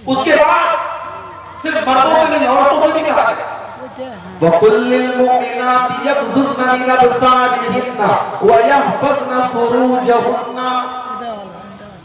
उसके बाद सिर्फ मर्दों से नहीं औरतों से भी कहा गया वकुल्लिल मुमिनाति यग़ज़ुज़्न मिन अबसारिहिन्ना व यहफ़ज़्न फ़ुरूजहुन्ना।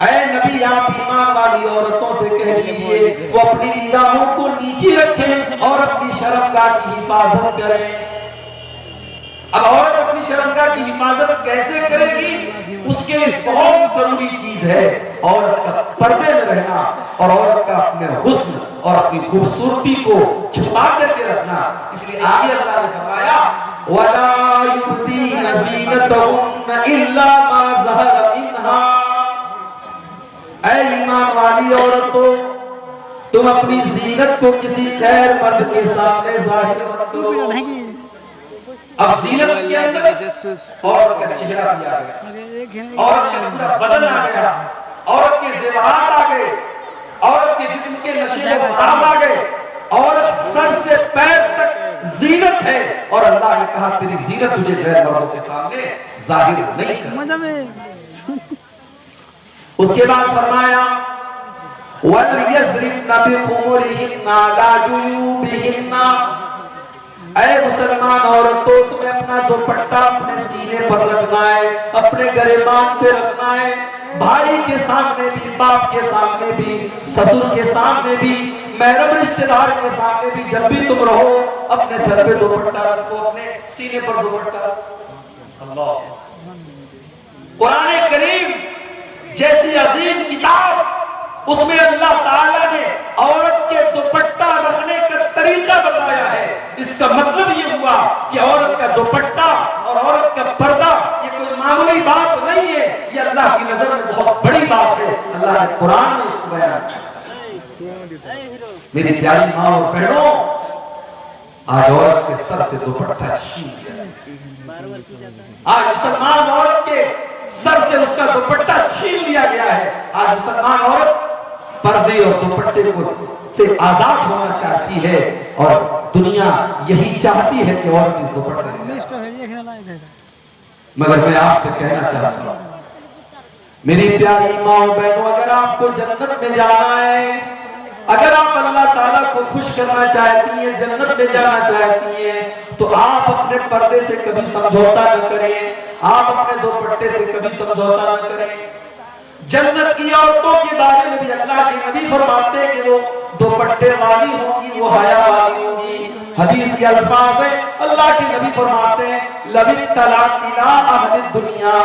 ऐ नबी आप ईमान वाली औरतों से कह दीजिए वो अपनी निगाहों को नीचे रखें और अपनी शर्मगाह की हिफाजत करें। अब औरत अपनी शर्मगाह की हिफाजत कैसे करेगी उसके लिए बहुत जरूरी चीज है औरत का पर्दे में रहना और औरत का अपने हुस्न और अपनी खूबसूरती को छुपा करके रखना। इसलिए आगे अल्लाह ने फरमाया वला युबदीन ज़ीनतहुन्ना इल्ला मा ज़हरा मिन्हा। ऐ ईमान वाली औरतों तुम अपनी जीनत को किसी गैर मर्द के सामने जाहिर मत करो। अब जीनत के अंदर औरत का चेहरा भी आ गया, औरत का पूरा बदन आ गया, औरत के ज़ेवरात आ गए, औरत के जिस्म के नशे व फराज आ गए। औरत सर से पैर तक जीनत है और अल्लाह ने कहा तेरी जीनत तुझे गैर मर्दों के सामने जाहिर नहीं करनी। उसके बाद फरमाया वलयज़रिबन बिखुमुरिहिन्ना अला जुयूबिहिन्ना। ऐ मुसलमान औरतों तुम्हें अपना दुपट्टा अपने सीने पर रखना है, अपने गरिबान पे रखना है। भाई के सामने भी, बाप के सामने भी, ससुर के सामने भी, महरम रिश्तेदार के सामने भी जब भी तुम रहो अपने सर पे दुपट्टा रखो, अपने सीने पर दुपट्टा रखो। अल्लाह कुरान करीम जैसी अजीम किताब उसमें अल्लाह ताला ने औरत के दुपट्टा रखने का तरीका बताया है। इसका मतलब ये हुआ कि औरत का दुपट्टा और औरत का पर्दा ये कोई मामूली बात नहीं है, ये अल्लाह की नजर में बहुत बड़ी बात है। अल्लाह ने कुरान में इसको बयान किया। मेरी प्यारी माँ और बहनों आज औरत के सर से दुपट्टा छीन लिया। आज मुसलमान औरत के सर से उसका दुपट्टा छीन लिया गया है। आज मुसलमान औरत पर्दे और दुपट्टे को से आजाद होना चाहती है और दुनिया यही चाहती है कि औरत इस दुपट्टे से। मगर मैं आपसे कहना चाहता हूँ मेरी प्यारी माँ बहनों अगर आपको जन्नत में जाना है, अगर आप अल्लाह ताला को खुश करना चाहती हैं, जन्नत में जाना चाहती हैं तो आप अपने पर्दे से कभी समझौता न करें, आप अपने दुपट्टे से कभी समझौता न करें। जन्नत की औरतों के बारे में भी अल्लाह के नबी फरमाते हैं कि वो दुपट्टे वाली होंगी, वो हया वाली होंगी। हदीस के अल्फाज है अल्लाह के नबी फरमाते हैं लबित तलाक इला अहली दुनिया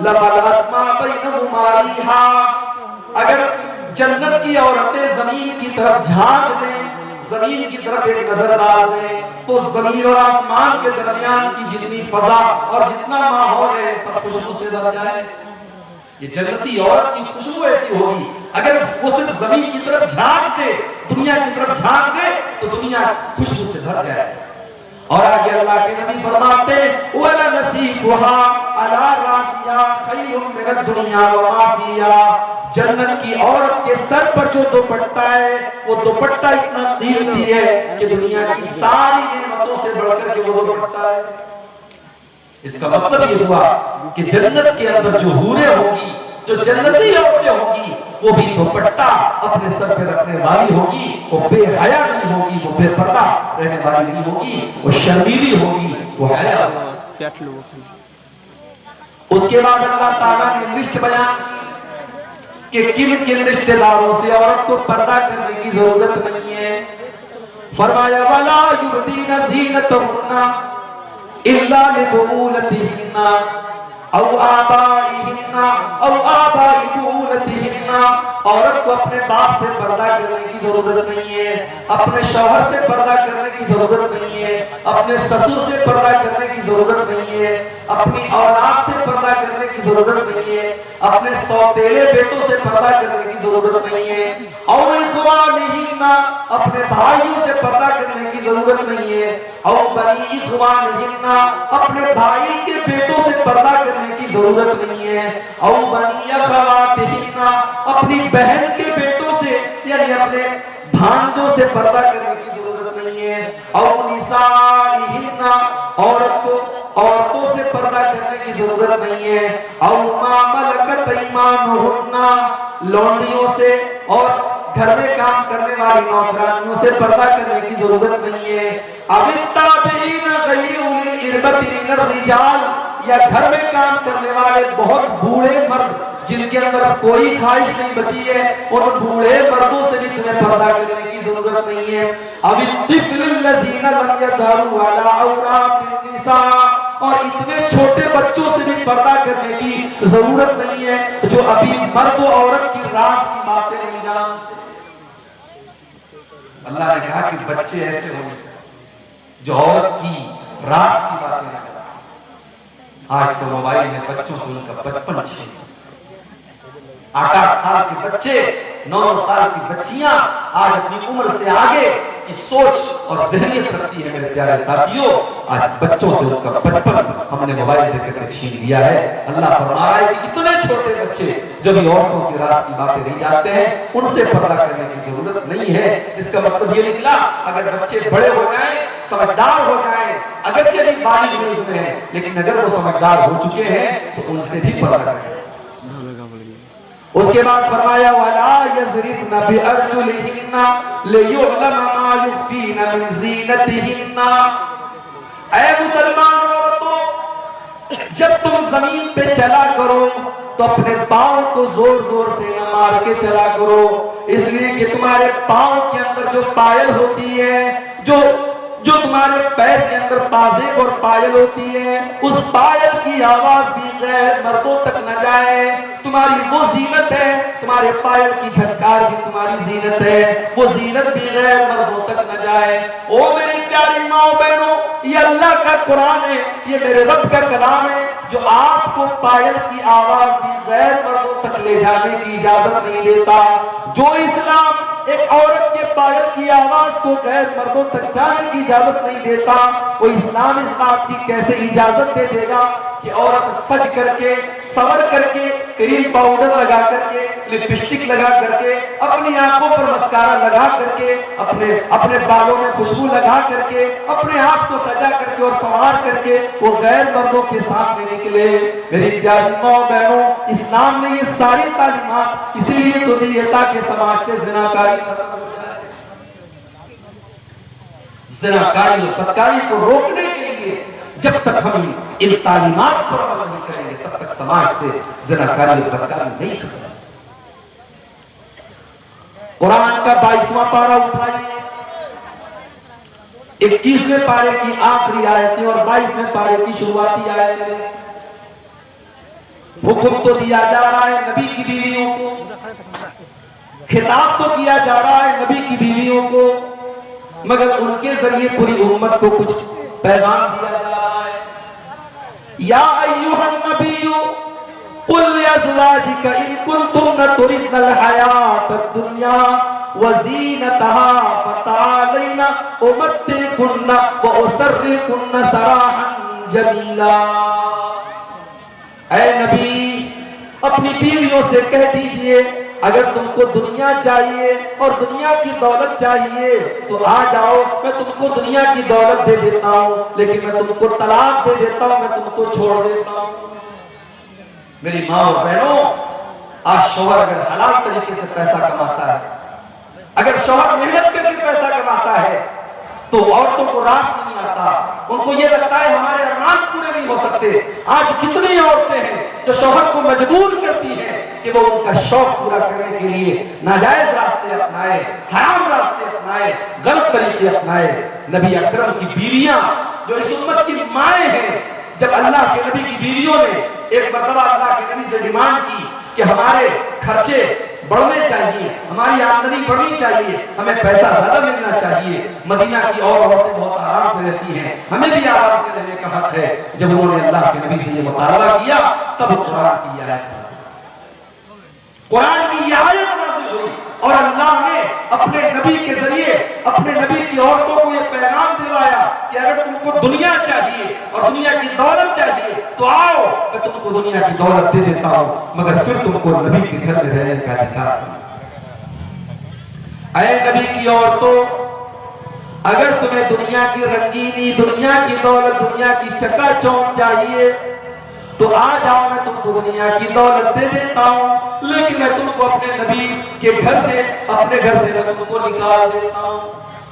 लबलगत मा बैनहुमा रिहा। अगर जन्नत की औरतें जमीन की तरफ झांक दें, जमीन की तरफ एक नजर डाल दें तो जमीन और आसमान के दरमियान की जितनी फजा और जितना माहौल है सब खुशबू से भर जाए। ये जन्नती औरत की खुशबू ऐसी होगी अगर वो सिर्फ जमीन की तरफ झांक दे, दुनिया की तरफ झांक दे तो दुनिया खुशबू से भर जाए। और आगे अल्लाह के नबी फरमाते वला नसीफुहा अला रासिया खैरुम मिन दुनिया व मा फिहा। जन्नत की औरत के सर पर जो दुपट्टा है वो दुपट्टा इतना कीमती है कि दुनिया की सारी नेमतों से बढ़कर के वो दुपट्टा है। इसका मतलब ये हुआ कि जन्नत के अंदर जो हूरें होगी, जो जन्नती औरतें होगी वो भी दुपट्टा अपने सर पे रखने वाली होगी, वो बेहया नहीं होगी, वो बेपर्दा रहने वाली नहीं होगी, वो शर्मीली होगी, वो हया। उसके बाद अल्लाह ताला ने लिस्ट बयान की कि किन किन रिश्तेदारों से औरत को पर्दा करने की जरूरत नहीं है। फरमाया वला युबदीन ज़ीनतहुन्ना इल्ला लिबुलतिहिन्ना औ आबाइहिन्ना औ आबाइ बुलतिहिन्ना। औरत को अपने बाप से पर्दा करने की जरूरत नहीं है, अपने शौहर से पर्दा करने की जरूरत नहीं है, अपने ससुर से पर्दा करने की जरूरत नहीं है, अपनी औलाद से पर्दा करने की जरूरत नहीं है, अपने सौतेले बेटों से पर्दा करने की जरूरत नहीं है, और इख्वानिहिन्ना अपने भाइयों से पर्दा करने की जरूरत नहीं है, और बनी इख्वानिहिन्ना अपने भाई के बेटों से पर्दा करने की जरूरत नहीं है, और बनी अखवातिहिन्ना अपनी बहन के बेटों से यानी अपने भांजों से पर्दा करने की जरूरत नहीं है, और निसाइहिन्ना औरतों से पर्दा करने की जरूरत नहीं है, और मा मलकत ईमानुहुन्ना लौंडियों से और घर में काम करने वाली नौकरानियों से पर्दा करने की जरूरत नहीं है। या घर में काम करने वाले बहुत बूढ़े मर्द जिनके अंदर कोई ख्वाहिश नहीं बची है, उन बूढ़े मर्दों से भी तुम्हें पर्दा करने की जरूरत नहीं है। और इतने छोटे बच्चों से भी पर्दा करने की जरूरत नहीं है जो अभी मर्द और औरत की राज की बातें नहीं जानते। अल्लाह ने कहा कि बच्चे ऐसे होंगे जो औरत की राज की बातें नहीं जानते। आज तो मोबाइल में बच्चों से उनका बचपन छीन, 8-8 साल के बच्चे, 9 साल की बच्चियां आज अपनी उम्र से आगे की सोच और ज़हनियत रखती है। मेरे प्यारे साथियों, आज बच्चों से उनका बचपन हमने मोबाइल देकर छीन लिया है। अल्लाह फरमा रहा है कि इतने छोटे बच्चे जो भी औरतों की राज की बातें नहीं जानते हैं, उनसे पर्दा करने की जरूरत नहीं है। इसका मतलब ये निकला, अगर बच्चे बड़े हो जाएं, समझदार हो जाएं, अगरचे भी बालिग नहीं हुए हैं, लेकिन अगर वो समझदार हो चुके हैं तो उनसे भी पर्दा करें। उसके बाद फरमाया वाला यज़रिबना बिअरजुलिहिन्ना लियुअलम मा युख्फीना मिन ज़ीनतिहिन्ना। ऐ मुसलमान औरतों, जब तुम जमीन पे चला करो तो अपने पाँव को जोर जोर से न मार के चला करो, इसलिए कि तुम्हारे पाँव के अंदर जो पायल होती है, जो तुम्हारे पैर के अंदर पाजेब और पायल होती है, उस पायल की आवाज भी गैर मर्दों तक न जाए। तुम्हारी वो जीनत है, तुम्हारे पायल की झटकार भी तुम्हारी जीनत है, वो जीनत भी गैर मर्दों तक न जाए। ओ मेरी प्यारी माओ बहनों, ये अल्लाह का कुरान है, ये मेरे रब का कलाम है, जो आपको पायल की आवाज भी गैर मर्दों तक ले जाने की इजाजत नहीं देता। जो इस्लाम एक औरत के पायल की आवाज को गैर मर्दों तक जाने की इजाजत नहीं देता, वो इस्लाम इस बात की कैसे इजाजत दे देगा कि औरत सज करके, सवर करके, क्रीम पाउडर लगा करके, लिपस्टिक लगा करके, अपनी आंखों पर मस्कारा लगा करके, अपने बालों में खुशबू लगा करके, अपने आप को सजा करके और संवार करके वो गैर मर्दों के सामने निकले। मेरी प्यारी माओ बहनों, इस्लाम ने ये सारी तालीमात इसीलिए तो दी है ताकि समाज से ज़िनाकारी ज़िनाकारी और बदकारी को रोकने के लिए जब तक हम इन तालीमात पर अमल नहीं करेंगे तब तक समाज से ज़िनाकारी और बदकारी नहीं खत्म। कुरान का 22वां पारा उठाइए, 21वें पारे की आखिरी आयतें और 22वें पारे की शुरुआती आयतें। हुक्म तो दिया जा रहा है नबी की बीवियों को, खिताब तो किया जा रहा है नबी की बीवियों को, मगर उनके जरिए पूरी उम्मत को कुछ पैगाम दिया जा रहा है। या अय्युहन नबिय्यु कुल लिअज़वाजिका इन कुंतुन्ना तुरिदनल हयातद दुनिया व ज़ीनतहा फतअलैना उमत्तिकुन्ना व उसर्रिकुन्ना सराहन जमीला। ऐ नबी, अपनी बीवियों से कह दीजिए, अगर तुमको दुनिया चाहिए और दुनिया की दौलत चाहिए तो आ जाओ, मैं तुमको दुनिया की दौलत दे देता हूँ, लेकिन मैं तुमको तलाक दे देता हूँ, मैं तुमको छोड़ देता हूँ। मेरी माँ और बहनों, आज शौहर अगर हलाल तरीके से पैसा कमाता है, अगर शौहर मेहनत करके पैसा कमाता है तो औरतों को रास नहीं आता, उनको ये लगता है हमारे अरमान पूरे नहीं हो सकते। आज कितनी औरतें हैं जो शौहर को मजबूर करती हैं कि वो उनका शौक पूरा करने के लिए नाजायज रास्ते अपनाए, हराम रास्ते अपनाए, गलत तरीके अपनाए। नबी अकरम की बीवियां जो इस उम्मत की माएँ हैं, जब अल्लाह के नबी की बीवियों ने एक मर्तबा अल्लाह के नबी से डिमांड की कि हमारे खर्चे बढ़ने चाहिए, हमारी आमदनी बढ़नी चाहिए, हमें पैसा ज्यादा मिलना चाहिए, मदीना की और औरतें बहुत आराम से रहती हैं, हमें भी आराम से रहने का हक है। जब उन्होंने अल्लाह के नबी से ये मुतालबा किया तब कुरान की आयत नाज़िल हुई और अल्लाह ने अपने नबी के जरिए अपने नबी की औरतों को ये पैगाम दिलवाया कि अगर तुमको दुनिया चाहिए और दुनिया की दौलत चाहिए तो आओ, मैं तुमको दुनिया की दौलत दे देता हूं, मगर फिर तुमको नबी के घर में रहने का अधिकार नहीं। ऐ नबी की औरतों, अगर तुम्हें दुनिया की रंगीनी, दुनिया की दौलत, दुनिया की चकाचौंध चाहिए तो आ जाओ, मैं तुमको दुनिया की दौलत दे देता हूँ, लेकिन मैं तुमको अपने नबी के घर से, अपने घर से मैं तुमको निकाल देता हूँ।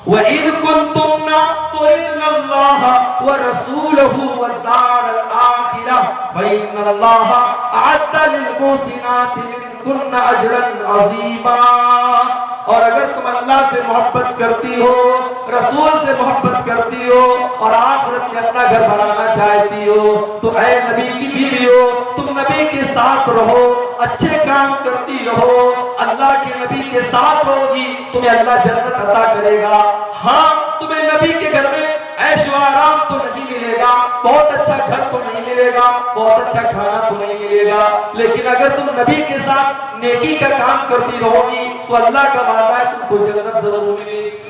वइद कुंतुम तुरिदुल्लाह व रसूलहु व दारल आखिरह फइन्नल्लाह अअद्दा लिल मुहसिनाति मिनकुन्न अजरन अज़ीमा। और अगर तुम अल्लाह से मोहब्बत करती हो, रसूल से मोहब्बत करती हो और आखिरत में अपना घर बनाना चाहती हो, तो ऐ नबी की बीवी हो, तुम नबी के साथ रहो, अच्छे काम करती रहो, अल्लाह के नबी के साथ रहोगी, तुम्हें अल्लाह जन्नत अता करेगा। हाँ, तुम्हें नबी के घर में ऐशो आराम तो नहीं मिलेगा, बहुत अच्छा घर तो नहीं मिलेगा, बहुत अच्छा खाना तो नहीं मिलेगा, लेकिन अगर तुम नबी के साथ नेकी का काम करती रहोगी तो अल्लाह का वादा है तुमको जन्नत जरूर मिलेगी।